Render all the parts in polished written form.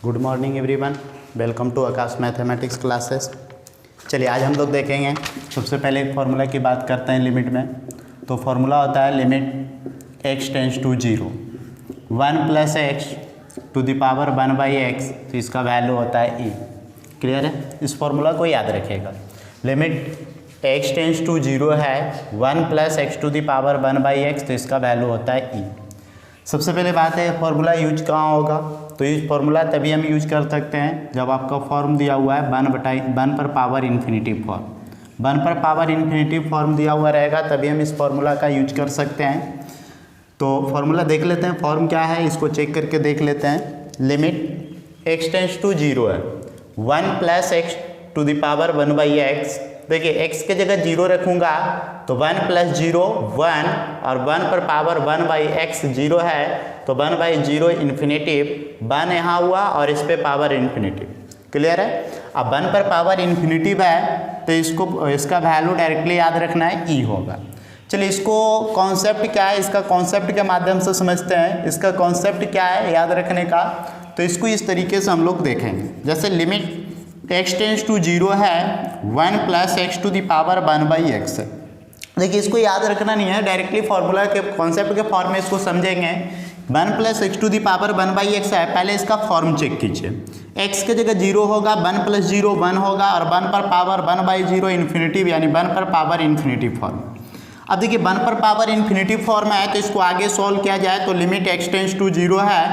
Good morning everyone, welcome to Aakash mathematics classes. चलिए आज हम लोग देखेंगे। सबसे पहले एक फार्मूला की बात करते हैं लिमिट में। तो फार्मूला होता है limit x tends to 0 1 + x to the power 1/x, तो इसका वैल्यू होता है e। क्लियर है? इस फार्मूला को याद रखिएगा। लिमिट x टेंस टू 0 है 1 + x to the power 1/x, तो इसका वैल्यू होता है e। सबसे पहले बात है फार्मूला यूज कहाँ होगा। तो ये फार्मूला तभी हम यूज कर सकते हैं जब आपका फॉर्म दिया हुआ है 1 पर पावर इन्फिनिटिव फॉर्म। 1 पर पावर इन्फिनिटिव फॉर्म दिया हुआ रहेगा तभी हम इस फार्मूला का यूज कर सकते हैं। तो फार्मूला देख लेते हैं, फॉर्म क्या है इसको चेक करके देख लेते हैं। लिमिट x टेंस टू 0 है 1 + x to the power 1/x। देखिए x के जगह 0 रखूँगा तो 1 + 0 1 और 1 पर पावर 1/x 0 है, तो 1/0 इन्फिनेटिव 1 यहाँ हुआ और इस पे पावर इन्फिनेटिव। क्लियर है? अब 1 पर पावर इन्फिनेटिव है तो इसका वैल्यू डायरेक्टली याद रखना है e होगा। चलिए इसको कॉन्सेप्ट क्या है, इसका कॉन्सेप्ट के माध्यम से समझते हैं। इसका कॉन्सेप्ट क्या है याद रखने का, तो इसको इस तरीके से हम लोग देखेंगे। जैसे लिमिट x टेंस टू 0 है 1 + x to the power 1/x। देखिए इसको याद रखना नहीं है, डायरेक्टली फार्मूला के कॉन्सेप्ट के फॉर्म में इसको समझेंगे। 1 + x to the power 1/x है, पहले इसका फॉर्म चेक कीजिए। x के जगह 0 होगा, 1 + 0 1 होगा और 1 पर पावर 1/0 इन्फिनेटिव, यानी 1 पर पावर इन्फिनेटिव फॉर्म। अब देखिए 1 पर पावर इन्फिनेटिव फॉर्म है तो इसको आगे सॉल्व किया जाए तो लिमिट x टेंस टू 0 है।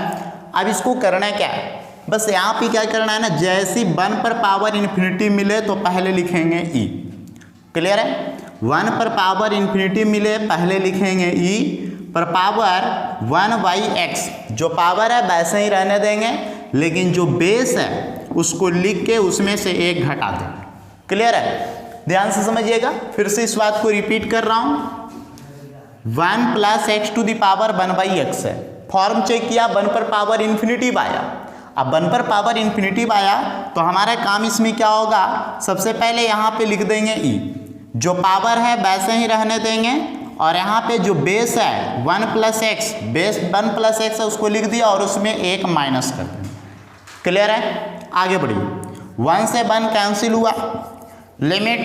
अब इसको करना क्या है, बस यहाँ पे क्या करना है ना, जैसी 1 पर पावर इन्फिनिटी मिले तो पहले लिखेंगे e। क्लियर है? 1 पर पावर इन्फिनिटी मिले पहले लिखेंगे e पर पावर 1/x। जो पावर है वैसे ही रहने देंगे, लेकिन जो बेस है उसको लिख के उसमें से 1 घटा देंगे। क्लियर है? ध्यान से समझिएगा, फिर से इस बात को रिपीट कर रहा हूँ। 1 + x to the power 1/x है, फॉर्म चेक किया 1 पर पावर इन्फिनिटिव आया। अब 1 पर पावर इन्फिनिटिव आया तो हमारा काम इसमें क्या होगा, सबसे पहले यहाँ पे लिख देंगे e। जो पावर है वैसे ही रहने देंगे और यहाँ पे जो बेस है 1 + x, बेस 1 + x है उसको लिख दिया और उसमें 1 माइनस कर देंगे। क्लियर है? आगे बढ़िए। 1 से 1 कैंसिल हुआ। Limit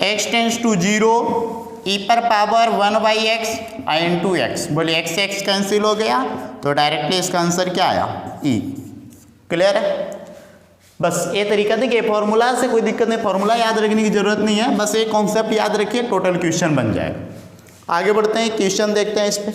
x tends to 0 e पर पावर 1/x इंटू x। बोलिए x से x कैंसिल हो गया तो डायरेक्टली इसका आंसर क्या आया, e। क्लियर है? बस ये तरीका। देखिए फॉर्मूला से कोई दिक्कत नहीं, फॉर्मूला याद रखने की जरूरत नहीं है, बस एक कॉन्सेप्ट याद रखिए, टोटल क्वेश्चन बन जाएगा। आगे बढ़ते हैं, क्वेश्चन देखते हैं इस पे।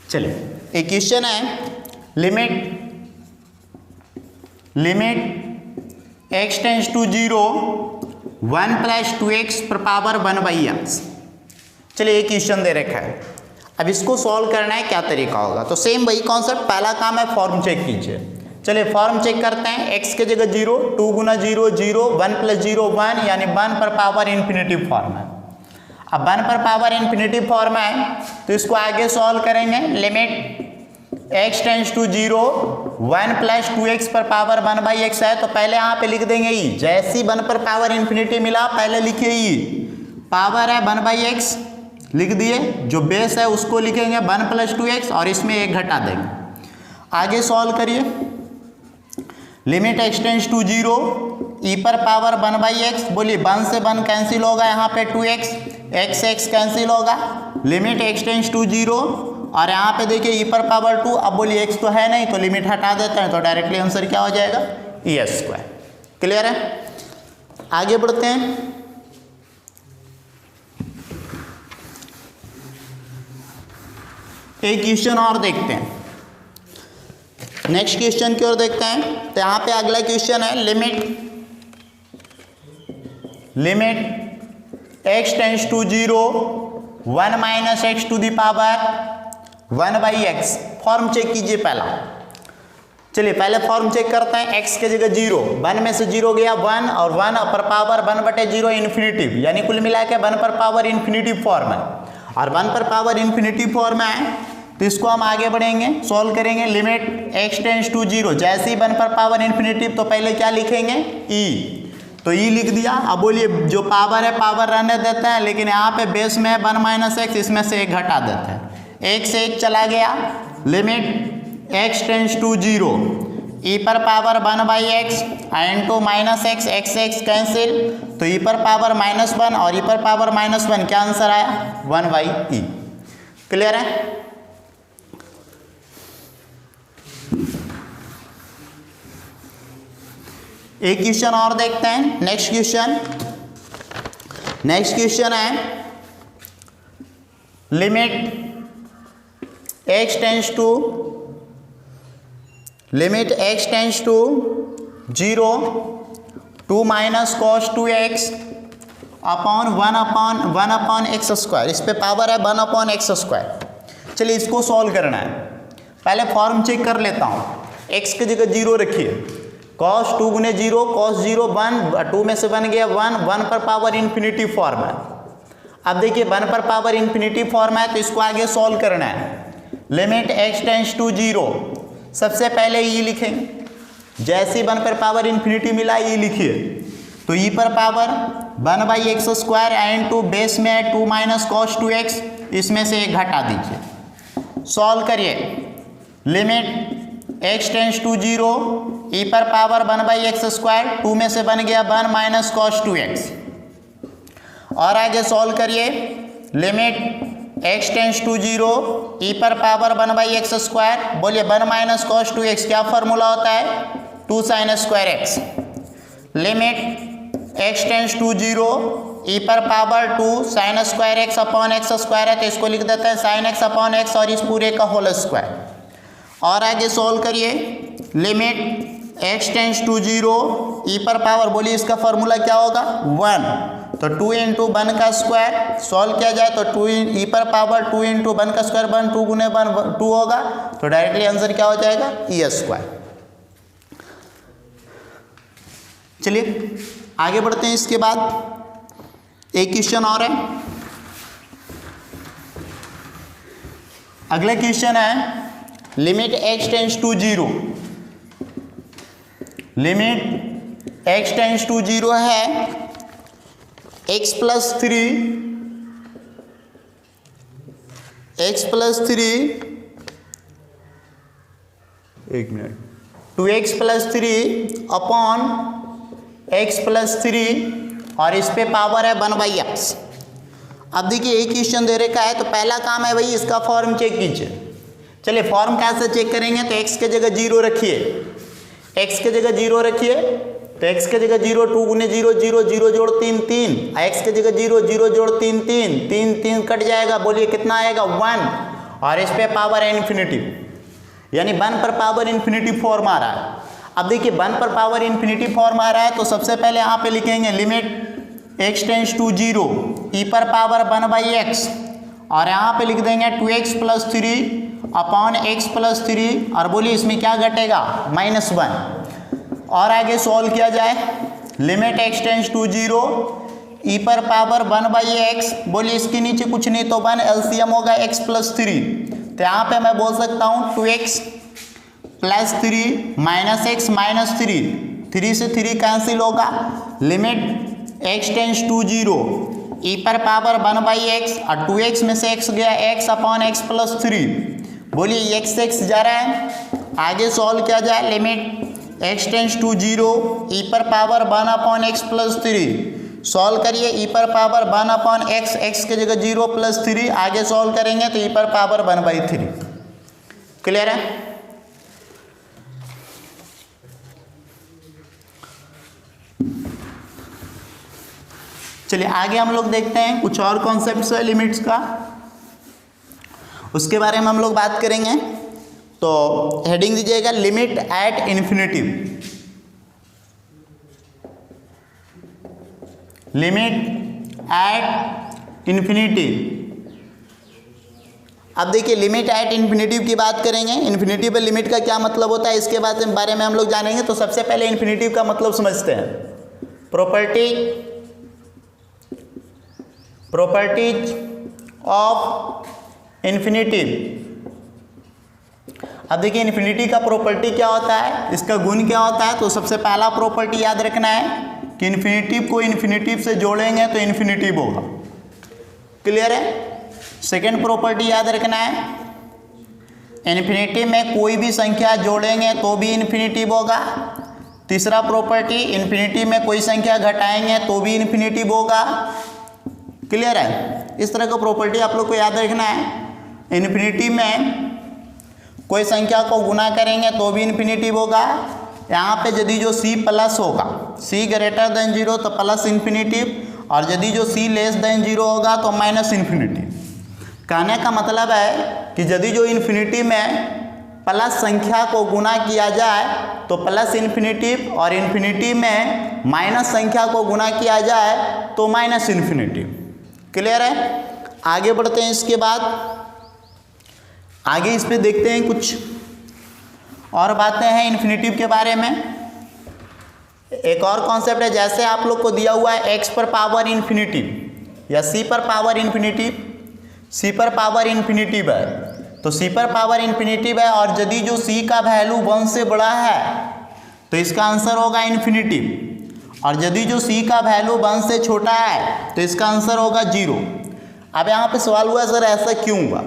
चलिए एक क्वेश्चन है limit x tends to 0 1 + 2x पर पावर 1/x। चलिए एक क्वेश्चन दे रखा है, अब इसको सॉल्व करना है, क्या तरीका होगा। तो सेम वही कॉन्सेप्ट, पहला काम है फॉर्म चेक कीजिए। चलिए फॉर्म चेक करते हैं। x के जगह 0, 2 × 0 0, 1 + 0 1, यानी 1 पर पावर इन्फिनेटिव फॉर्म है। अब 1 पर पावर इन्फिनेटिव फॉर्म है तो इसको आगे सॉल्व करेंगे। Limit x tends to 0 1 + 2x पर पावर 1/x है, तो पहले यहाँ पे लिख देंगे e। जैसी 1 पर पावर इन्फिनिटी मिला पहले लिखिए e। पावर है 1/x लिख दिए, जो बेस है उसको लिखेंगे 1 + 2x और इसमें 1 घटा देंगे। आगे सॉल्व करिए। Limit x tends to 0 e पर पावर 1/x। बोलिए 1 से 1 कैंसिल होगा, यहाँ पे 2x, x से x कैंसिल होगा। लिमिट x टेंस टू 0 और यहाँ पे देखिए e पर पावर 2। अब बोलिए x तो है नहीं तो लिमिट हटा देते हैं तो डायरेक्टली आंसर क्या हो जाएगा, e²। क्लियर है? आगे बढ़ते हैं। एक क्वेश्चन और देखते हैं, नेक्स्ट क्वेश्चन की ओर देखते हैं। तो यहाँ पे अगला क्वेश्चन है limit x tends to 0 1 - x to the power 1/x। Form check कीजिए पहला। चलिए पहले फॉर्म चेक करते हैं। x के जगह 0, 1 में से 0 गया 1 और 1 पर पावर 1/0 इन्फिनेटिव, यानी कुल मिला के 1 पर पावर इन्फिनेटिव फॉर्म है और 1 पर पावर इन्फिनेटिव फॉर्म है तो इसको हम आगे बढ़ेंगे, सॉल्व करेंगे। लिमिट x टेंस टू 0, जैसे ही 1 पर पावर इन्फिनेटिव तो पहले क्या लिखेंगे e। तो ई लिख दिया। अब बोलिए जो पावर है पावर रहने देते हैं, लेकिन यहाँ पे बेस में 1 - x, इसमें से 1 घटा देते हैं। 1 से 1 चला गया, limit x tends to 0, e पर power 1/x into -x, x से x कैंसिल, तो e पर पावर -1 और e पर पावर -1, क्या आंसर आया 1/e। क्लियर है? एक क्वेश्चन और देखते हैं। नेक्स्ट क्वेश्चन है limit x tends to 0 2 - cos 2x upon 1/x²। इस पे पावर है 1/x²। चलिए इसको सॉल्व करना है। पहले फॉर्म चेक कर लेता हूँ। x की जगह 0 रखिए, cos 2 × 0 cos 0 1, 2 में से बन गया 1 पर पावर इन्फिनिटी फॉर्म है। अब देखिए 1 पर पावर इन्फिनिटी फॉर्म है, तो इसको आगे सॉल्व करना है। लिमिट x टेंस टू 0, सबसे पहले ई लिखेंगे। जैसे 1 पर पावर इन्फिनिटी मिला ई लिखिए, तो ई पर पावर 1/x² इंटू बेस में 2 - cos 2x, इसमें से 1 घटा दीजिए। सॉल्व करिए। Limit x tends to 0, e पर पावर 1/x², 2 में से बन गया 1 - cos 2x। और आगे सॉल्व करिए। Limit x tends to 0, e पर पावर 1/x², बोलिए 1 - cos 2x, क्या फॉर्मूला होता है 2 sin²x। Limit x tends to 0, e पर पावर 2 sin²x अपॉन x² है, तो इसको लिख देते हैं sin x अपॉन x और इस पूरे का होल स्क्वायर। और आगे सॉल्व करिए। Limit x tends to 0, e पर पावर, बोलिए इसका फॉर्मूला क्या होगा 1, तो 2 × 1 का स्क्वायर। सॉल्व किया जाए तो 2 e पर पावर 2 × 1 का स्क्वायर 1, 2 × 1 2 होगा, तो डायरेक्टली आंसर क्या हो जाएगा e²। चलिए आगे बढ़ते हैं। इसके बाद एक क्वेश्चन और है। अगला क्वेश्चन है limit x tends to 0, limit x tends to 0 है x + 3 2x + 3 अपॉन x + 3 और इस पे पावर है 1/x। अब देखिए एक क्वेश्चन दे रखा है, तो पहला काम है भाई इसका फॉर्म चेक कीजिए। चलिए फॉर्म कैसे चेक करेंगे, तो x के जगह 0 रखिए, x के जगह 0 रखिए, तो x के जगह 0, 2 × 0 0 0 जोड़ 3 3, x के जगह 0 0 जोड़ 3 3 3 3 कट जाएगा, बोलिए कितना आएगा 1, और इस पे पावर है इन्फिनिटी, यानी 1 पर पावर इन्फिनिटी फॉर्म आ रहा है। अब देखिए 1 पर पावर इन्फिनिटी फॉर्म आ रहा है, तो सबसे पहले यहाँ पे लिखेंगे limit x tends to 0, e पर पावर 1/x, और यहाँ पे लिख देंगे 2x + 3 अपॉन x + 3, और बोलिए इसमें क्या घटेगा -1। और आगे सॉल्व किया जाए। Limit x tends to 0, e पर पावर 1/x, बोलिए इसके नीचे कुछ नहीं तो 1, एलसीएम होगा x + 3, तो यहाँ पे मैं बोल सकता हूँ 2x + 3 -x -3, 3 से 3 कैंसिल होगा। Limit x tends to 0, e पर पावर 1/x, और 2x में से x गया x अपॉन x + 3, बोलिए x जा रहा है। आगे सॉल्व किया जाए। Limit x tends to 0, e पर पावर 1/x + 3, सॉल्व करिए। e पर पावर 1/x, x के जगह 0 + 3, आगे सॉल्व करेंगे तो e पर पावर 1/3। क्लियर है? चलिए आगे हम लोग देखते हैं कुछ और कॉन्सेप्ट्स है लिमिट्स का, उसके बारे में हम लोग बात करेंगे। तो हेडिंग दीजिएगा limit at infinity. Limit at infinity. अब देखिए लिमिट एट इन्फिनिटी की बात करेंगे। इन्फिनिटी पर लिमिट का क्या मतलब होता है इसके बारे में हम लोग जानेंगे। तो सबसे पहले इन्फिनिटी का मतलब समझते हैं। Properties of infinity. अब देखिए इन्फिनिटी का प्रॉपर्टी क्या होता है, इसका गुण क्या होता है। तो सबसे पहला प्रॉपर्टी याद रखना है कि इन्फिनिटिव को इन्फिनिटिव से जोड़ेंगे तो इन्फिनिटिव होगा। क्लियर है? सेकेंड प्रॉपर्टी याद रखना है, इन्फिनिटिव में कोई भी संख्या जोड़ेंगे तो भी इन्फिनिटिव होगा। तीसरा प्रॉपर्टी, इन्फिनिटिव में कोई संख्या घटाएंगे तो भी इन्फिनिटिव होगा। क्लियर है? इस तरह का प्रॉपर्टी आप लोग को याद रखना है। इन्फिनिटिव में कोई संख्या को गुना करेंगे तो भी इन्फिनिटिव होगा। यहाँ पे यदि जो c प्लस होगा, c ग्रेटर देन 0 तो प्लस इन्फिनिटिव, और यदि जो c लेस देन 0 होगा तो माइनस इन्फिनिटिव। कहने का मतलब है कि यदि जो इन्फिनिटिव में प्लस संख्या को गुना किया जाए तो प्लस इन्फिनिटिव, और इन्फिनिटिव में माइनस संख्या को गुना किया जाए तो माइनस इन्फिनिटिव। क्लियर है? आगे बढ़ते हैं। इसके बाद आगे इस पे देखते हैं कुछ और बातें हैं इन्फिनिटिव के बारे में। एक और कॉन्सेप्ट है, जैसे आप लोग को दिया हुआ है x पर पावर इन्फिनिटिव या c पर पावर इन्फिनिटिव, c पर पावर इन्फिनिटिव है तो c पर पावर इन्फिनिटिव है, और यदि जो c का वैल्यू 1 से बड़ा है तो इसका आंसर होगा इन्फिनिटिव, और यदि जो c का वैल्यू 1 से छोटा है तो इसका आंसर होगा 0। अब यहाँ पे सवाल हुआ सर ऐसा क्यों हुआ?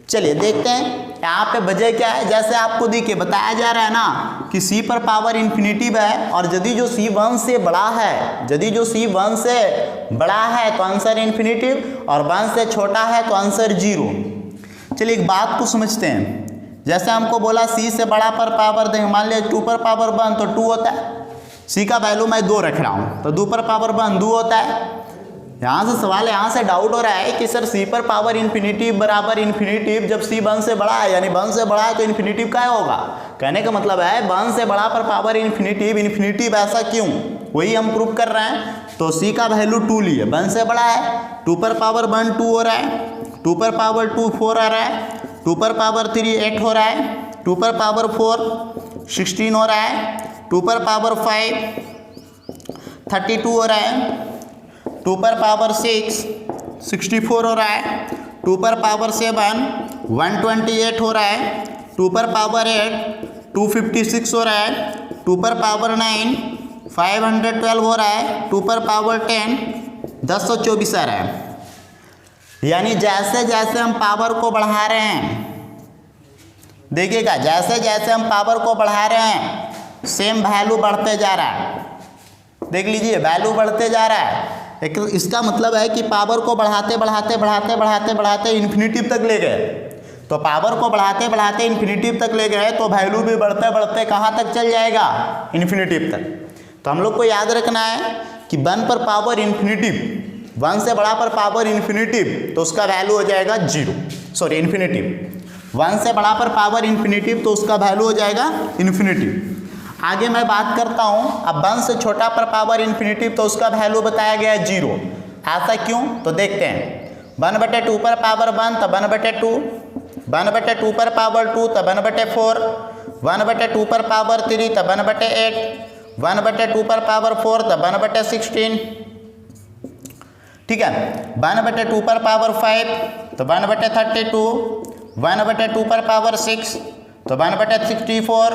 चलिए देखते हैं यहाँ पे वजह क्या है। जैसे आपको देखिए बताया जा रहा है ना कि c पर पावर इन्फिनिटिव है, और यदि जो c 1 से बड़ा है, यदि जो c 1 से बड़ा है तो आंसर इन्फिनिटिव, और 1 से छोटा है तो आंसर 0। चलिए एक बात को समझते हैं। जैसे हमको बोला c से बड़ा पर पावर देंगे, मान लिया 2 पर पावर 1 तो 2 होता है, c का वैल्यू मैं 2 रख रहा हूँ तो 2 पर पावर 1 2 होता है। यहाँ से सवाल है, यहाँ से डाउट हो रहा है कि सर c पर पावर इन्फिनिटिव बराबर इन्फिनिटिव, जब c 1 से बड़ा है यानी 1 से बड़ा है तो इन्फिनिटिव क्या होगा? कहने का मतलब है 1 से बड़ा पर पावर इन्फिनिटिव, इन्फिनिटिव ऐसा क्यों? वही हम प्रूव कर रहे हैं। तो c का वैल्यू 2 लिए, 1 से बड़ा है, 2 पर पावर 1 2 हो रहा है, 2 पर पावर 2 4 आ रहा है, 2 पर पावर 3 8 हो रहा है, 2 पर पावर 4 16 हो रहा है, 2 पर पावर 5 32 हो रहा है, 2 पर पावर 6 64 हो रहा है, 2 पर पावर 7 128 हो रहा है, 2 पर पावर 8 256 हो रहा है, 2 पर पावर 9 512 हो रहा है, 2 पर पावर 10 1024 आ रहा है। यानी जैसे जैसे हम पावर को बढ़ा रहे हैं, देखिएगा जैसे जैसे हम पावर को बढ़ा रहे हैं सेम वैल्यू बढ़ते जा रहा है। देख लीजिए वैल्यू बढ़ते जा रहा है। एक इसका मतलब है कि पावर को बढ़ाते बढ़ाते बढ़ाते बढ़ाते बढ़ाते इन्फिनिटिव तक ले गए। तो पावर को बढ़ाते बढ़ाते इन्फिनिटिव तक ले गए तो वैल्यू भी बढ़ते बढ़ते कहाँ तक चल जाएगा? इन्फिनिटिव तक। तो हम लोग को याद रखना है कि 1 पर पावर इन्फिनिटिव, 1 से बड़ा पर पावर इन्फिनिटिव तो उसका वैल्यू हो जाएगा 0, सॉरी इन्फिनिटिव। 1 से बड़ा पर पावर इन्फिनिटिव तो उसका वैल्यू हो जाएगा इन्फिनिटिव। आगे मैं बात करता हूँ, अब 1 से छोटा पर पावर इन्फिनिटिव तो उसका वैल्यू बताया गया है 0। ऐसा क्यों? तो देखते हैं। 1/2 पर पावर 1 तो 1/2, 1/2 पर पावर 2 तो 1/4, 1/2 पर पावर 3 तो 1/8, 1/2 पर पावर 4 तो 1/16, ठीक है। 1/2 पर पावर 5 तो 1/32, 1/2 पर पावर 6 तो 1/64,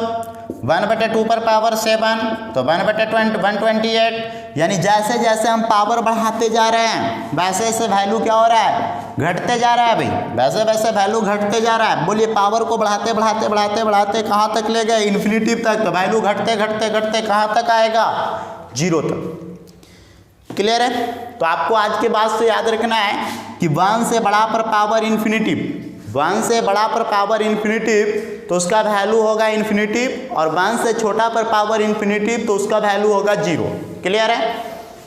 1/2 पर पावर 7 तो 1/128। यानी जैसे जैसे हम पावर बढ़ाते जा रहे हैं वैसे वैसे वैल्यू क्या हो रहा है? घटते जा रहा है भाई, वैसे वैसे वैल्यू घटते जा रहा है। बोलिए पावर को बढ़ाते बढ़ाते बढ़ाते बढ़ाते कहाँ तक ले गए? इन्फिनिटिव तक। तो वैल्यू घटते घटते घटते कहाँ तक आएगा? 0 तक। क्लियर है? तो आपको आज के बाद से याद रखना है कि 1 से बड़ा पर पावर इन्फिनिटिव, 1 से बड़ा पर पावर इन्फिनिटिव तो उसका वैल्यू होगा इन्फिनिटिव, और 1 से छोटा पर पावर इन्फिनिटिव तो उसका वैल्यू होगा 0। क्लियर है?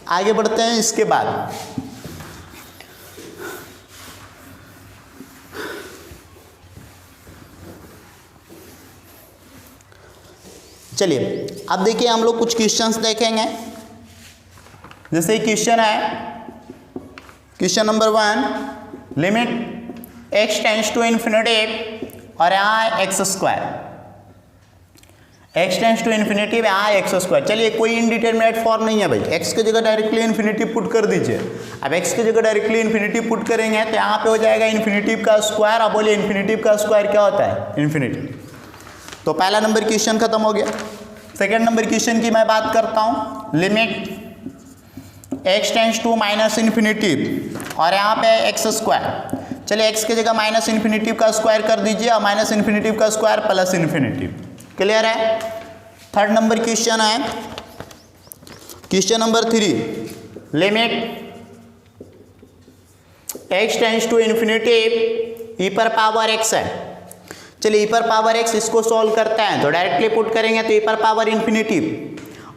आगे बढ़ते हैं। इसके बाद चलिए अब देखिए हम लोग कुछ क्वेश्चंस देखेंगे। जैसे क्वेश्चन है, question number 1, limit x tends to infinity और यहाँ है x square, x tends to infinity, यहाँ है x स्क्वायर। चलिए कोई इनडिटरमिनेट फॉर्म नहीं है भाई, x की जगह डायरेक्टली इन्फिनिटिव पुट कर दीजिए। अब x की जगह डायरेक्टली इन्फिनिटिव पुट करेंगे तो यहाँ पे हो जाएगा इन्फिनिटिव का स्क्वायर। अब बोलिए इन्फिनिटिव का स्क्वायर क्या होता है? इन्फिनिटिव। तो पहला नंबर क्वेश्चन खत्म हो गया। सेकेंड नंबर क्वेश्चन की मैं बात करता हूँ, limit x tends to minus infinity और यहाँ पे एक्स स्क्वायर। चलिए x की जगह माइनस इन्फिनिटी का स्क्वायर कर दीजिए और माइनस इन्फिनिटी का स्क्वायर प्लस इन्फिनिटी। क्लियर है। थर्ड नंबर क्वेश्चन है, question number 3, limit x tends to infinity e पर पावर x है। चलिए e पर पावर x इसको सॉल्व करते हैं तो डायरेक्टली पुट करेंगे तो e पर पावर इन्फिनिटी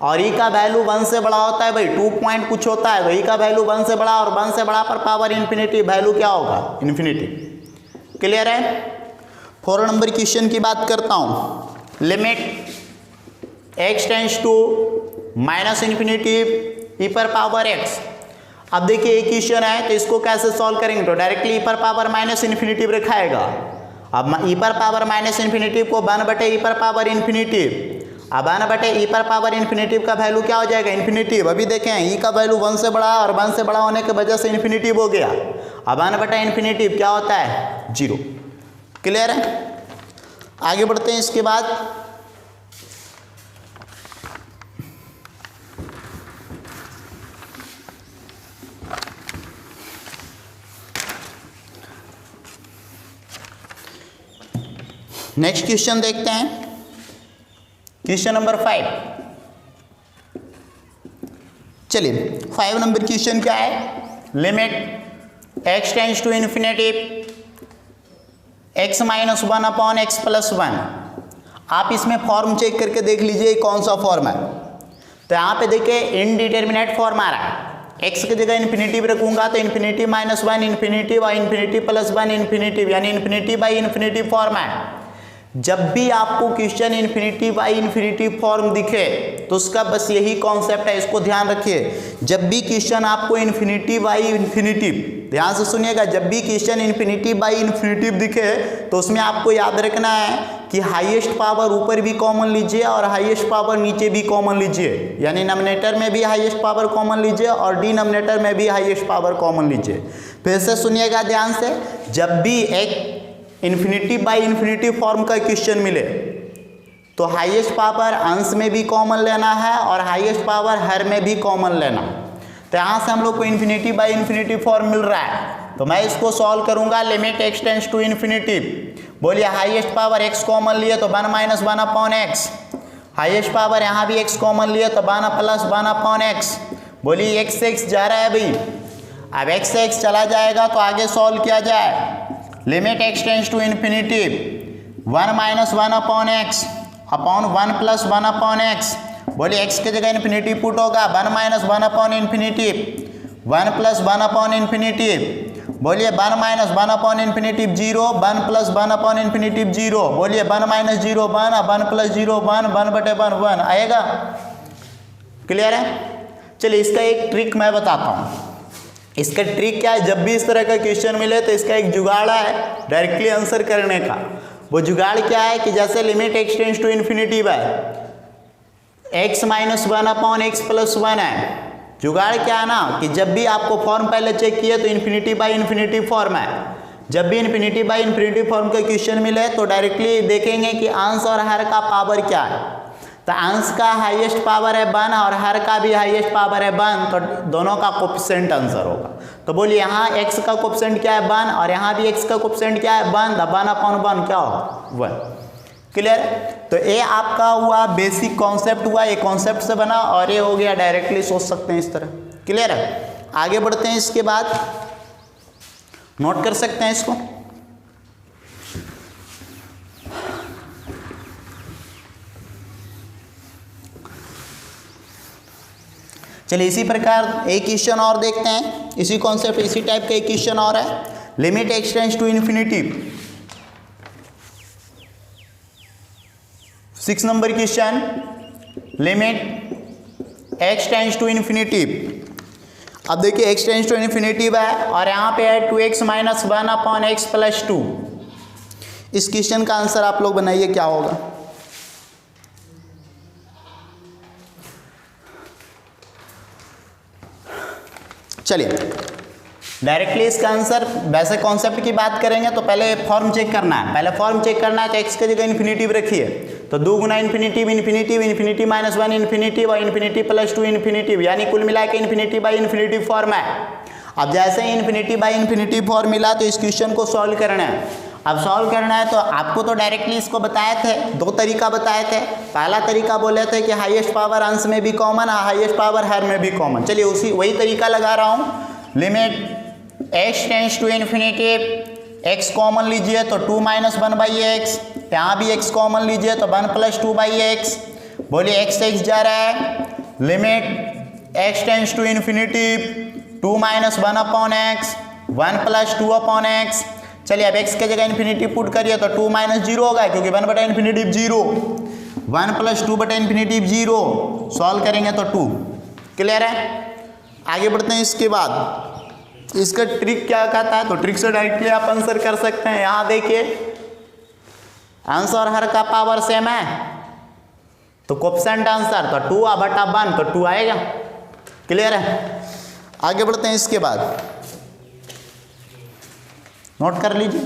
और e का वैल्यू 1 से बड़ा होता है भाई, 2 पॉइंट कुछ होता है तो e का वैल्यू 1 से बड़ा और 1 से बड़ा पर पावर इन्फिनिटी वैल्यू क्या होगा, इन्फिनिटी। क्लियर है। 4 नंबर क्वेश्चन की बात करता हूँ, limit x tends to minus infinity e पर पावर x। अब देखिए एक क्वेश्चन है तो इसको कैसे सॉल्व करेंगे तो डायरेक्टली e पर पावर माइनस इन्फिनिटी रखाएगा। अब e पर पावर माइनस इन्फिनिटी को 1/e पर पावर इन्फिनिटी, अब 1/e पर पावर इन्फिनिटी का वैल्यू क्या हो जाएगा, इन्फिनिटी। अभी देखें e का वैल्यू 1 से बड़ा और 1 से बड़ा होने की वजह से इन्फिनिटी हो गया। अब 1/इन्फिनिटी क्या होता है, 0। क्लियर है। आगे बढ़ते हैं। इसके बाद नेक्स्ट क्वेश्चन देखते हैं, क्वेश्चन नंबर 5। चलिए 5 नंबर क्वेश्चन क्या है, limit x tends to infinity x minus 1/x plus 1। आप इसमें फॉर्म चेक करके देख लीजिए कौन सा फॉर्म है। तो यहाँ पे देखिए इनडिटर्मिनेट फॉर्म आ रहा है, x की जगह इन्फिनिटी रखूंगा तो infinity minus 1 infinity by infinity plus 1 infinity, यानी इन्फिनिटी बाई इन्फिनिटी फॉर्म है। जब भी आपको question infinity by infinity form दिखे तो उसका बस यही कॉन्सेप्ट है, इसको ध्यान रखिए। जब भी क्वेश्चन आपको इन्फिनिटी बाई इन्फिनिटी, ध्यान से सुनिएगा, जब भी क्वेश्चन इन्फिनिटी बाई इन्फिनिटी दिखे तो उसमें आपको याद रखना है कि हाईएस्ट पावर ऊपर भी कॉमन लीजिए और हाईएस्ट पावर नीचे भी कॉमन लीजिए, यानी नॉमिनेटर में भी हाईएस्ट पावर कॉमन लीजिए और डिनोमिनेटर में भी हाईएस्ट पावर कॉमन लीजिए। फिर से सुनिएगा ध्यान से, जब भी एक इन्फिनिटी बाई इन्फिनिटी फॉर्म का क्वेश्चन मिले तो हाईएस्ट पावर अंश में भी कॉमन लेना है और हाईएस्ट पावर हर में भी कॉमन लेना। तो यहाँ से हम लोग को इन्फिनिटी बाई इन्फिनिटी फॉर्म मिल रहा है तो मैं इसको सॉल्व करूंगा। Limit x tends to infinity, बोलिए हाईएस्ट पावर x कॉमन लिए तो 1 माइनस 1/x, हाईएस्ट पावर यहाँ भी x कॉमन लिए तो 1 प्लस 1/x। बोलिए x जा रहा है भाई, अब x चला जाएगा तो आगे सॉल्व किया जाए। Limit x tends to infinity 1 minus 1/x upon 1 plus 1/x। बोलिए x की जगह इन्फिनिटी पुट होगा 1 माइनस 1/इन्फिनिटी 1 प्लस 1/इन्फिनिटी। बोलिए 1 माइनस 1/इन्फिनिटी 0, 1 प्लस 1/इन्फिनिटी 0। बोलिए 1 माइनस 0 1, 1 प्लस 0 1, 1/1 1 आएगा। क्लियर है। चलिए इसका एक ट्रिक मैं बताता हूँ। इसका ट्रिक क्या है, जब भी इस तरह का क्वेश्चन मिले तो इसका एक जुगाड़ है डायरेक्टली आंसर करने का। वो जुगाड़ क्या है कि जैसे limit x tends to infinity by x minus 1/x plus 1 है। जुगाड़ क्या है ना कि जब भी आपको फॉर्म पहले चेक किए तो इन्फिनिटी बाई इन्फिनिटी फॉर्म है। जब भी इन्फिनिटी बाई इन्फिनिटी फॉर्म का क्वेश्चन मिले तो डायरेक्टली देखेंगे कि अंश और हर का पावर क्या है। तो अंश का हाईएस्ट पावर है 1 और हर का भी हाईएस्ट पावर है 1, तो दोनों का कोफिशिएंट आंसर होगा। तो बोलिए यहाँ x का कोफिशिएंट क्या है 1 और यहाँ भी x का कोफिशिएंट क्या है 1, 1/1 क्या होगा 1। क्लियर। तो ये आपका हुआ बेसिक कॉन्सेप्ट हुआ, ये कॉन्सेप्ट से बना और ये हो गया डायरेक्टली सोच सकते हैं इस तरह। क्लियर है। आगे बढ़ते हैं। इसके बाद नोट कर सकते हैं इसको। चलिए इसी प्रकार एक क्वेश्चन और देखते हैं, इसी कॉन्सेप्ट इसी टाइप का एक क्वेश्चन और है। Limit x tends to infinity 6 number question, limit x tends to infinity. अब देखिए x टेंस टू इन्फिनिटी है और यहाँ पे है 2x माइनस 1/x प्लस 2। इस क्वेश्चन का आंसर आप लोग बनाइए क्या होगा। चलिए डायरेक्टली इसका आंसर, वैसे कॉन्सेप्ट की बात करेंगे तो पहले फॉर्म चेक करना है। पहले फॉर्म चेक करना है तो x की जगह इन्फिनिटी रखिए तो 2 गुना infinitive infinitive infinity minus 1 infinitive और इन्फिनिटी प्लस 2 इन्फिनिटिव, यानी कुल मिला के इन्फिनिटी बाई इन्फिनिटी फॉर्म है। अब जैसे ही इन्फिनिटी बाई इन्फिनिटी फॉर्म मिला तो इस क्वेश्चन को सॉल्व करना है। अब सॉल्व करना है तो आपको तो डायरेक्टली इसको बताए थे, 2 तरीका बताए थे। पहला तरीका बोले थे कि हाईएस्ट पावर अंश में भी कॉमन है, हाईएस्ट पावर हर में भी कॉमन। चलिए वही तरीका लगा रहा हूँ। Limit x tends to infinity, x common लीजिए तो 2 माइनस 1 बाई एक्स, यहाँ भी x कॉमन लीजिए तो 1 प्लस 2 बाई एक्स। बोलिए x से x जा रहा है, limit x tends to infinity 2 minus 1 upon x 1 plus 2 upon x. चलिए अब x के जगह इन्फिनिटी पुट करिए तो 2 माइनस 0 होगा, क्योंकि 1 बटा इन्फिनिटी 0, 1 प्लस 2 बटा इन्फिनिटी 0। सॉल्व करेंगे तो 2। क्लियर है? आगे बढ़ते हैं। इसके बाद इसका ट्रिक क्या कहता है, तो ट्रिक से डायरेक्टली आप आंसर कर सकते हैं। यहाँ देखिए अंश और हर का पावर सेम है तो कोफिशिएंट आंसर तो 2 बटा 1 तो 2 आएगा। क्लियर है? आगे बढ़ते हैं। इसके बाद नोट कर लीजिए।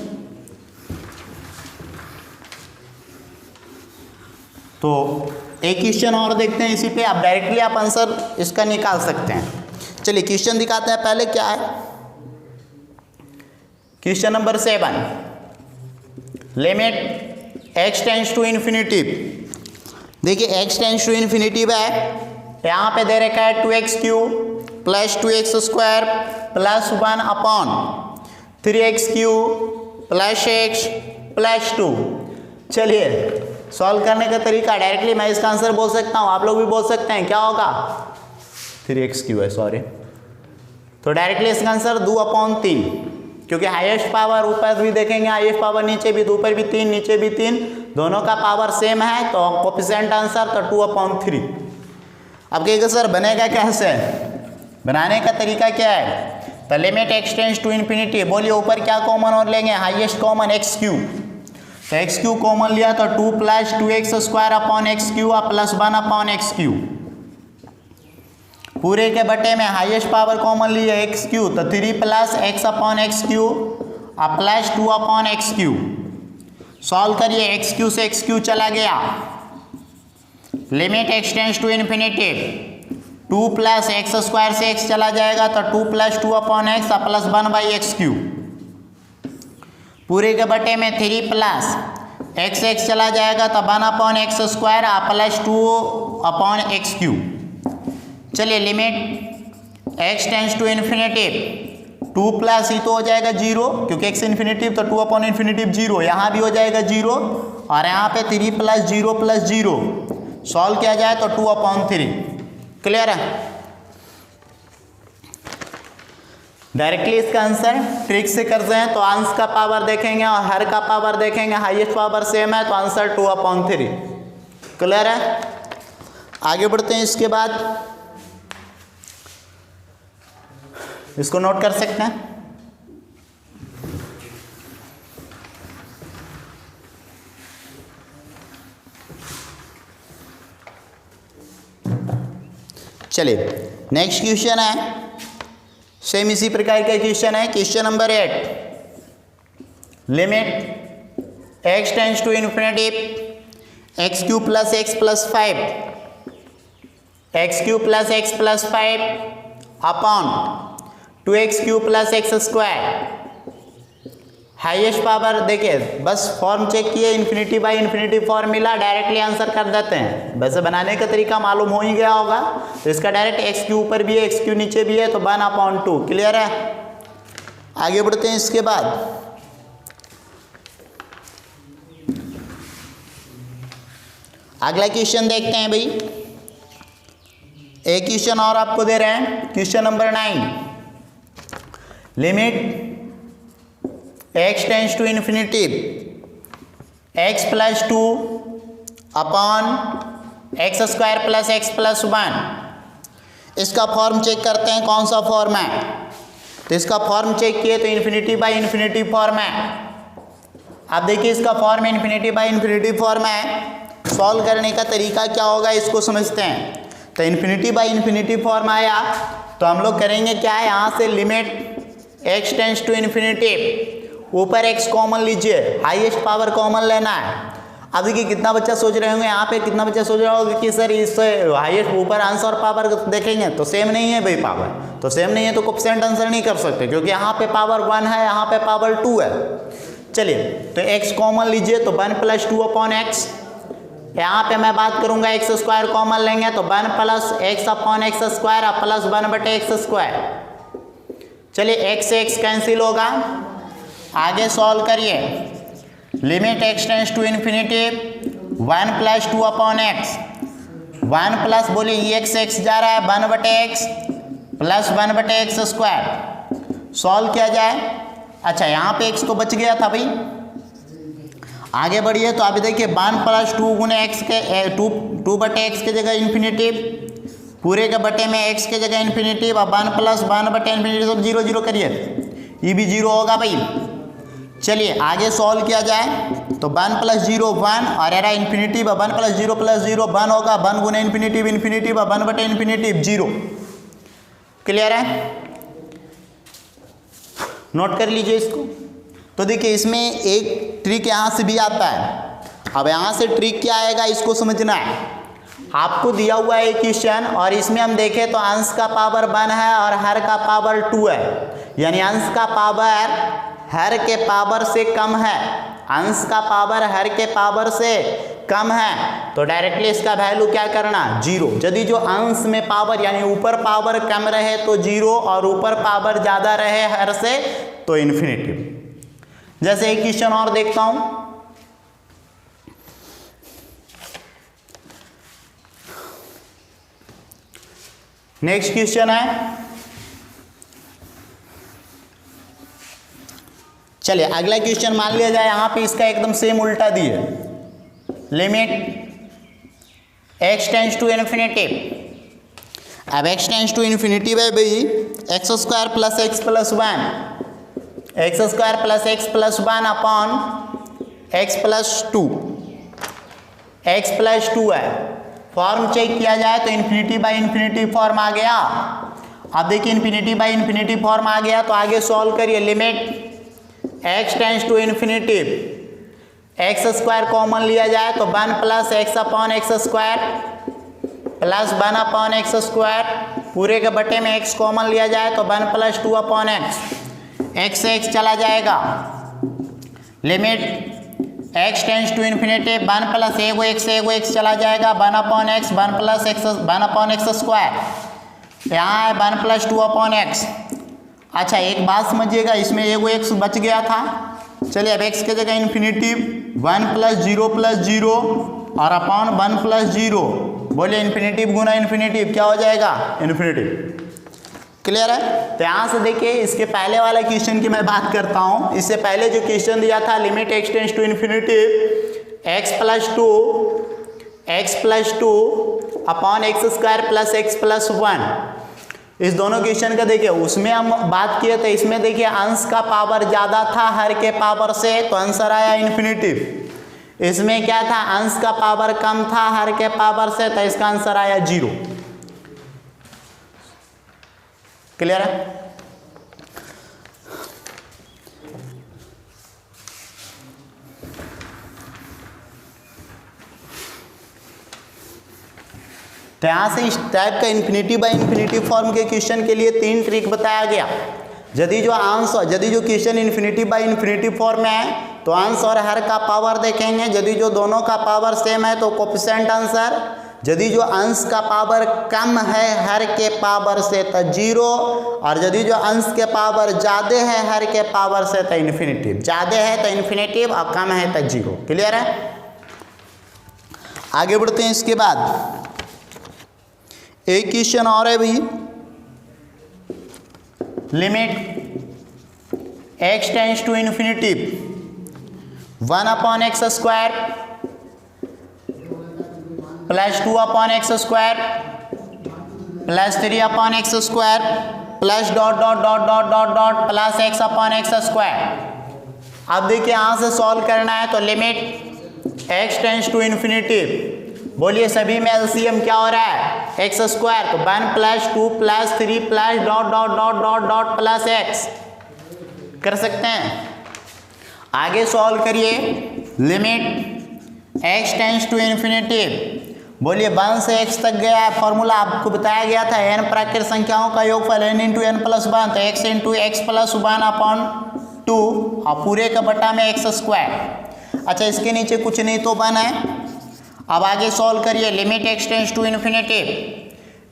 तो एक क्वेश्चन और देखते हैं इसी पे, आप डायरेक्टली आप आंसर इसका निकाल सकते हैं। चलिए क्वेश्चन दिखाते हैं। पहले क्या है, question number 7, limit x tends to infinity. देखिए x टेंस टू इन्फिनिटी है, यहाँ पे दे रखा है 2x cube plus 2x square plus 1 upon 3x cube plus x plus 2। चलिए सॉल्व करने का तरीका, डायरेक्टली मैं इसका आंसर बोल सकता हूँ, आप लोग भी बोल सकते हैं। क्या होगा, 3x क्यूब है, सॉरी। तो डायरेक्टली इसका आंसर 2 अपॉन 3, क्योंकि हाईएस्ट पावर ऊपर भी देखेंगे, हाईएस्ट पावर नीचे भी, तो ऊपर भी 3 नीचे भी 3, दोनों का पावर सेम है तो कोफिशिएंट आंसर तो 2 अपॉन 3। अब कहेगा सर बनेगा कैसे, बनाने का तरीका क्या है, तो limit x tends to infinity. बोलिए ऊपर क्या कॉमन और लेंगे, हाईएस्ट कॉमन x क्यूब। तो x क्यूब कॉमन लिया तो 2 plus 2x square upon x cube plus 1 upon x cube. पूरे के बटे में हाईएस्ट पावर कॉमन लिया x क्यूब, तो 3 plus x upon x cube plus 2 upon x cube. Solve करिए, x क्यूब से x क्यूब चला गया, limit x tends to infinity 2 plus x square से x चला जाएगा तो 2 plus 2 upon x plus 1 by x cube. पूरे के बटे में 3 प्लस x चला जाएगा तो 1 upon x square plus 2 upon X cube. चलिए limit x tends to infinity 2 plus ही तो हो जाएगा 0, क्योंकि x इन्फिनिटिव तो 2 अपॉन इन्फिनिटिव 0, यहाँ भी हो जाएगा 0 और यहाँ पे 3 प्लस 0 प्लस 0। सॉल्व किया जाए तो 2 अपॉन 3। क्लियर है? डायरेक्टली इसका आंसर ट्रिक से करते हैं तो अंश का पावर देखेंगे और हर का पावर देखेंगे, हाईएस्ट पावर सेम है तो आंसर 2 अपॉन 3। क्लियर है? आगे बढ़ते हैं। इसके बाद इसको नोट कर सकते हैं। चलिए नेक्स्ट क्वेश्चन है, सेम इसी प्रकार का क्वेश्चन है। Question number 8, limit x tends to infinity x cube plus x plus 5 x cube plus x plus 5 upon 2x cube plus x square. Highest power देखिए, बस फॉर्म चेक किए, infinity by infinity form मिला, directly answer कर देते हैं। वैसे बनाने का तरीका मालूम हो ही गया होगा, तो इसका डायरेक्ट x क्यू ऊपर भी है x क्यू नीचे भी है तो 1 अपॉन 2। क्लियर है? आगे बढ़ते हैं। इसके बाद अगला क्वेश्चन देखते हैं भाई। एक क्वेश्चन और आपको दे रहे हैं, question number 9, limit x tends to infinity x plus 2 upon x square plus x plus 1। इसका फॉर्म चेक करते हैं कौन सा फॉर्म है। तो इसका फॉर्म चेक किए तो इन्फिनिटी बाई इन्फिनिटी फॉर्म है। आप देखिए इसका form infinity by infinity form है। सॉल्व करने का तरीका क्या होगा इसको समझते हैं। तो इन्फिनिटी बाई इन्फिनिटी फॉर्म आया तो हम लोग करेंगे क्या है, यहाँ से limit x tends to infinity, ऊपर x कॉमन लीजिए, हाईएस्ट पावर कॉमन लेना है। अब देखिए कितना बच्चा सोच रहे होंगे यहाँ पे, कितना बच्चा सोच रहा होगा कि सर इससे हाईएस्ट ऊपर आंसर पावर देखेंगे तो सेम नहीं है भाई, पावर तो सेम नहीं है तो कोएफिशिएंट आंसर नहीं कर सकते, क्योंकि यहाँ पे पावर 1 है, यहाँ पे पावर 2 है। चलिए तो x कॉमन लीजिए तो 1 + 2 अपॉन x, यहाँ पे मैं बात करूंगा एक्स स्क्वायर कॉमन लेंगे तो 1 + x upon x square plus 1/x square. चलिए x से x कैंसिल होगा, आगे सॉल्व करिए। Limit x tends to infinity 1 + 2 upon x, 1 plus बोलिए ये x जा रहा है 1/x plus 1/x square. Solve किया जाए, अच्छा यहाँ पे x तो बच गया था भाई, आगे बढ़िए तो अभी देखिए 1 + 2 गुने x के 2/x के जगह इन्फिनिटी, पूरे के बटे में x के जगह इन्फिनिटी, 1 + 1/∞ सब 0 0 करिए, ये भी 0 होगा भाई। चलिए आगे सॉल्व किया जाए तो 1 + 0 1 और एरा इन्फिनिटी 1 + 0 + 0 1 होगा, 1 गुने इन्फिनिटी 1/∞ 0। क्लियर है, नोट कर लीजिए इसको। तो देखिए इसमें एक ट्रिक यहाँ से भी आता है। अब यहाँ से ट्रिक क्या आएगा इसको समझना है। आपको दिया हुआ है क्वेश्चन और इसमें हम देखें तो अंश का पावर 1 है और हर का पावर 2 है, यानी अंश का पावर हर के पावर से कम है, अंश का पावर हर के पावर से कम है, तो डायरेक्टली इसका वैल्यू क्या करना 0। यदि जो अंश में पावर यानी ऊपर पावर कम रहे तो 0 और ऊपर पावर ज़्यादा रहे हर से तो इन्फिनिटी। जैसे एक क्वेश्चन और देखता हूं, नेक्स्ट क्वेश्चन है, चलिए अगला क्वेश्चन मान लिया जाए यहाँ पे इसका एकदम सेम उल्टा दिए, limit x tends to infinity. अब x टेंड्स टू इन्फिनिटी है भाई x² + x + 1, x² + x + 1 upon x + 2, x + 2 है। फॉर्म चेक किया जाए तो इन्फिनिटी बाई इन्फिनिटी फॉर्म आ गया। अब देखिए इन्फिनिटी बाई इन्फिनिटी फॉर्म आ गया तो आगे सॉल्व करिए। Limit x tends to infinity, x² common लिया जाए तो 1 + x upon x square plus 1 upon x square, पूरे के बटे में x कॉमन लिया जाए तो 1 + 2 अपॉन x से x चला जाएगा। Limit x tends to infinity 1 + एगो x चला जाएगा 1 upon x 1 upon x square, यहाँ है 1 + 2 अपॉन x। अच्छा एक बात समझिएगा, इसमें एगो x बच गया था, चलिए अब x के जगह इन्फिनिटी 1 + 0 + 0 और अपॉन 1 + 0, बोलिए इन्फिनिटी गुना इन्फिनिटी क्या हो जाएगा इन्फिनिटी। क्लियर है। तो यहाँ से देखिए इसके पहले वाला क्वेश्चन की मैं बात करता हूँ। इससे पहले जो क्वेश्चन दिया था limit x tends to infinity x + 2 upon x² + x + 1, इस दोनों क्वेश्चन का देखिए उसमें हम बात किए थे, इसमें देखिए अंश का पावर ज़्यादा था हर के पावर से तो आंसर आया इन्फिनिटी। इसमें क्या था अंश का पावर कम था हर के पावर से तो इसका आंसर आया 0। क्लियर है। तो यहाँ से इस टाइप का इन्फिनिटी बाई इन्फिनिटी फॉर्म के क्वेश्चन के लिए 3 ट्रिक बताया गया। यदि जो question infinity by infinity form में है तो अंश और हर का पावर देखेंगे, यदि जो दोनों का पावर सेम है तो कोएफिशिएंट आंसर, यदि जो अंश का पावर कम है हर के पावर से तो 0 और यदि जो अंश के पावर ज़्यादा है हर के पावर से तो इन्फिनिटी, ज़्यादा है तो इन्फिनिटी और कम है तो 0। क्लियर है। आगे बढ़ते हैं। इसके बाद एक क्वेश्चन और है भाई, limit x tends to infinity 1 upon x square plus 2 upon x square plus 3 upon x square plus dot dot dot dot dot dot plus x upon x square. अब देखिए यहाँ से सॉल्व करना है तो limit x tends to infinity, बोलिए सभी में एलसीएम क्या हो रहा है x स्क्वायर, तो 1 + 2 + 3 plus dot dot dot dot dot plus x कर सकते हैं। आगे सॉल्व करिए। Limit x tends to infinity, बोलिए 1 से x तक गया है। फॉर्मूला आपको बताया गया था n प्राकृत संख्याओं का योगफल n इंटू एन प्लस 1, तो x into x plus 1 upon 2 और पूरे का बटा में एक्स स्क्वायर। अच्छा इसके नीचे कुछ नहीं तो 1 है। अब आगे सॉल्व करिए, limit x tends to infinity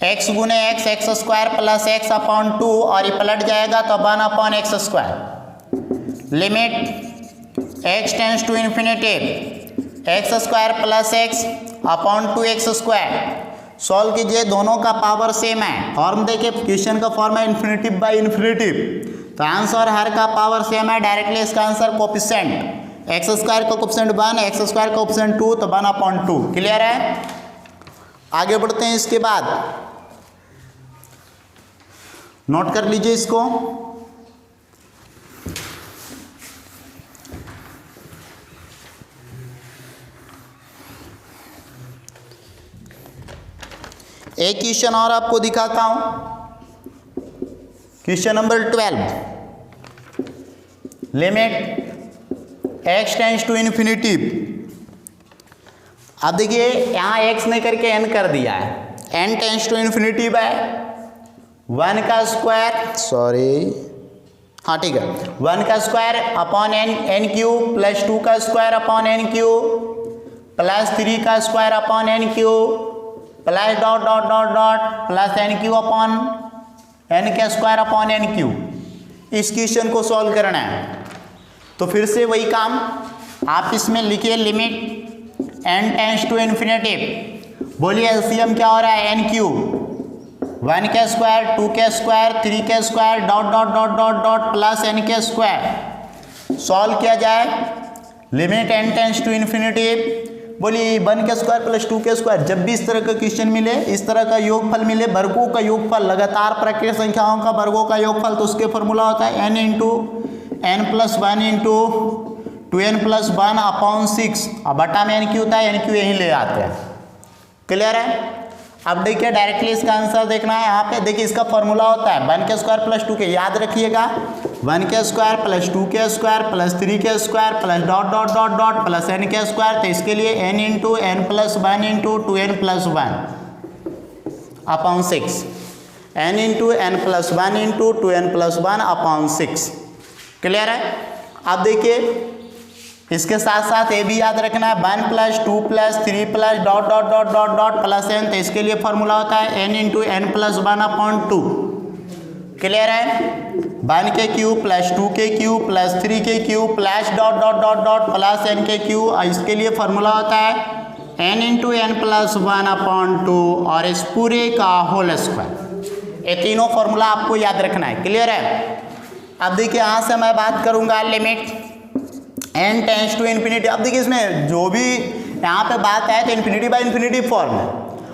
x गुने x square plus x upon 2 और ये पलट जाएगा तो 1 upon x square. Limit x tends to infinity x square plus x upon 2x square. Solve कीजिए, दोनों का पावर सेम है। फॉर्म देखिए, क्वेश्चन का फॉर्म है इन्फिनिटिव बाई इन्फिनिटिव, तो आंसर हर का पावर सेम है। डायरेक्टली इसका आंसर कोफिशिएंट एक्स स्क्वायर का कोफिशिएंट 1, एक्स स्क्वायर का कोफिशिएंट 2, तो 1 अपॉन 2। क्लियर है? आगे बढ़ते हैं। इसके बाद नोट कर लीजिए इसको, एक क्वेश्चन और आपको दिखाता हूं। Question number 12, limit x tends to infinity. अब देखिए यहां x ने करके n कर दिया है, n tends to infinity by 1 का स्क्वायर, हाँ ठीक है, 1 का square upon n cube plus 2 का square upon n cube plus 3 का square upon n cube plus dot dot dot dot plus n cube upon n का स्क्वायर अपॉन n क्यू। इस question को सॉल्व करना है, तो फिर से वही काम आप इसमें लिखिए, limit n tends to infinity, बोलिए एलसीएम क्या हो रहा है, n क्यूब 1 के स्क्वायर 2 के स्क्वायर 3 के square dot dot dot dot dot plus n के स्क्वायर। सॉल्व किया जाए, limit n tends to infinity, बोलिए 1 के स्क्वायर प्लस 2 के स्क्वायर। जब भी इस तरह का क्वेश्चन मिले, इस तरह का योगफल मिले, वर्गों का योगफल, लगातार प्राकृत संख्याओं का वर्गों का योगफल, तो उसके फॉर्मूला होता है n into n plus 1 into 2n plus 1 upon 6 और बटा में n क्यू होता है, n क्यू यहीं ले आते हैं। क्लियर है? अब देखिए डायरेक्टली इसका आंसर देखना है। यहाँ पे देखिए इसका फॉर्मूला होता है 1 के स्क्वायर प्लस 2 के, याद रखिएगा 1 के स्क्वायर प्लस 2 के स्क्वायर प्लस 3 के square plus dot dot dot dot plus n के स्क्वायर। तो इसके लिए n into n plus 1 into 2n plus 1 upon 6, n into n plus 1 into 2n plus 1 upon 6। Clear है? अब देखिए इसके साथ साथ ये भी याद रखना है 1 plus 2 plus 3 plus dot dot dot dot dot plus n, तो इसके लिए फॉर्मूला होता है n into n plus 1 upon 2। Clear है? 1 के क्यूब प्लस 2 के क्यूब प्लस 3 के cube plus dot dot dot dot plus n के क्यूब, और इसके लिए फॉर्मूला होता है n into n plus 1 upon 2 और इस पूरे का होल स्क्वायर। ये तीनों फॉर्मूला आपको याद रखना है। क्लियर है? अब देखिए यहाँ से मैं बात करूँगा limit n tends to infinity. अब देखिए इसमें जो भी यहाँ पे बात है तो इन्फिनिटी बाय इन्फिनिटी फॉर्म है।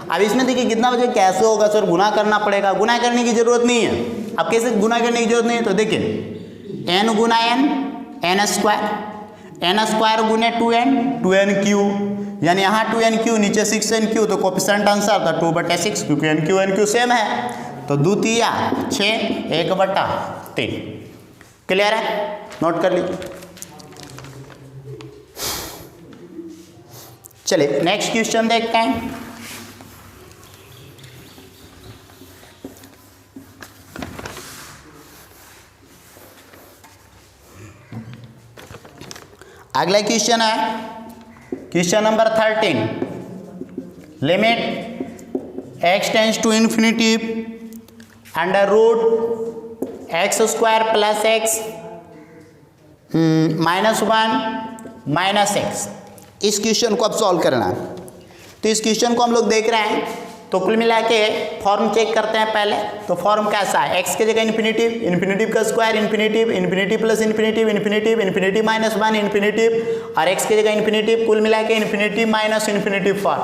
अब इसमें देखिए कितना बजे कैसे होगा सर, गुना करना पड़ेगा। गुना करने की जरूरत नहीं है। अब कैसे गुना करने की जरूरत नहीं है, तो देखिए n गुना n स्क्वायर गुने 2n क्यू, यानी यहाँ 2n क्यू नीचे 6n क्यू, तो कोफिशिएंट आंसर था 2/6, क्योंकि n क्यू सेम है। तो 2 तिया 6 1/3। क्लियर है? नोट कर लीजिए। चलिए नेक्स्ट क्वेश्चन देखते हैं। अगला क्वेश्चन है question number 13, limit x tends to infinity under root x square plus x minus 1 minus x. इस क्वेश्चन को अब सॉल्व करना है। तो इस क्वेश्चन को हम लोग देख रहे हैं, तो कुल मिला के फॉर्म चेक करते हैं पहले। तो फॉर्म कैसा है, x की जगह इन्फिनिटिव, इन्फिनिटिव का square infinitive, infinitive plus infinitive, infinitive, infinitive minus 1 infinitive, और x की जगह इन्फिनिटिव, कुल मिला के इन्फिनिटिव माइनस इन्फिनिटिव फॉर्म।